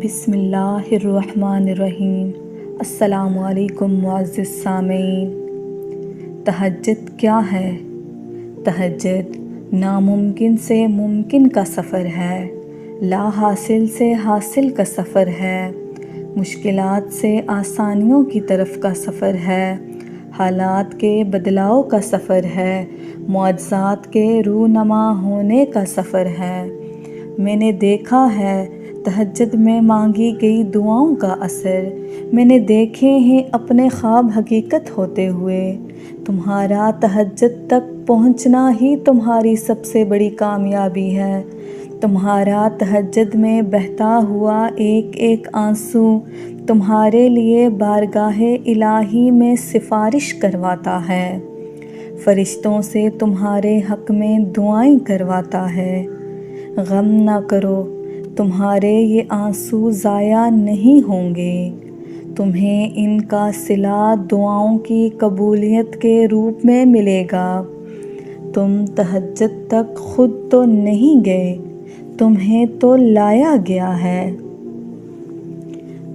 بسم اللہ الرحمن الرحیم۔ السلام علیکم معزز سامعین۔ تہجد کیا ہے؟ تہجد ناممکن سے ممکن کا سفر ہے، لا حاصل سے حاصل کا سفر ہے، مشکلات سے آسانیوں کی طرف کا سفر ہے، حالات کے بدلاؤ کا سفر ہے، معجزات کے رونما ہونے کا سفر ہے۔ میں نے دیکھا ہے تہجد میں مانگی گئی دعاؤں کا اثر، میں نے دیکھے ہیں اپنے خواب حقیقت ہوتے ہوئے۔ تمہارا تہجد تک پہنچنا ہی تمہاری سب سے بڑی کامیابی ہے۔ تمہارا تہجد میں بہتا ہوا ایک ایک آنسو تمہارے لیے بارگاہ الہی میں سفارش کرواتا ہے، فرشتوں سے تمہارے حق میں دعائیں کرواتا ہے۔ غم نہ کرو، تمہارے یہ آنسو ضائع نہیں ہوں گے، تمہیں ان کا صلہ دعاؤں کی قبولیت کے روپ میں ملے گا۔ تم تہجد تک خود تو نہیں گئے، تمہیں تو لایا گیا ہے۔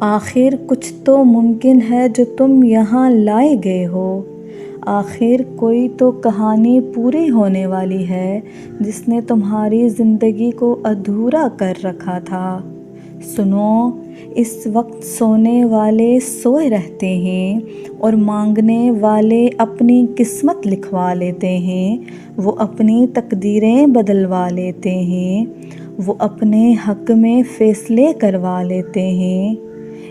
آخر کچھ تو ممکن ہے جو تم یہاں لائے گئے ہو، آخر کوئی تو کہانی پوری ہونے والی ہے جس نے تمہاری زندگی کو ادھورا کر رکھا تھا۔ سنو، اس وقت سونے والے سوئے رہتے ہیں اور مانگنے والے اپنی قسمت لکھوا لیتے ہیں، وہ اپنی تقدیریں بدلوا لیتے ہیں، وہ اپنے حق میں فیصلے کروا لیتے ہیں۔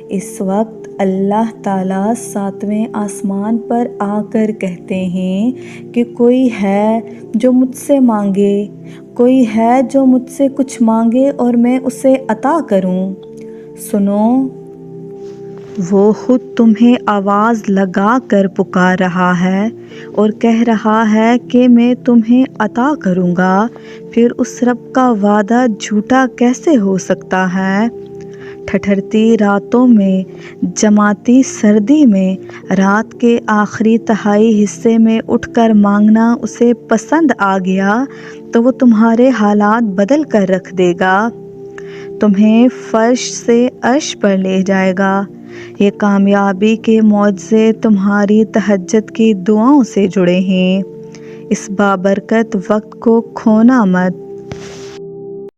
اس وقت اللہ تعالیٰ 7ویں آسمان پر آ کر کہتے ہیں کہ کوئی ہے جو مجھ سے مانگے، کوئی ہے جو مجھ سے کچھ مانگے اور میں اسے عطا کروں۔ سنو، وہ خود تمہیں آواز لگا کر پکار رہا ہے اور کہہ رہا ہے کہ میں تمہیں عطا کروں گا، پھر اس رب کا وعدہ جھوٹا کیسے ہو سکتا ہے؟ ٹھٹھرتی راتوں میں، جماتی سردی میں، رات کے آخری تہائی حصے میں اٹھ کر مانگنا اسے پسند آ گیا تو وہ تمہارے حالات بدل کر رکھ دے گا، تمہیں فرش سے عرش پر لے جائے گا۔ یہ کامیابی کے معجزے تمہاری تہجد کی دعاؤں سے جڑے ہیں۔ اس بابرکت وقت کو کھونا مت۔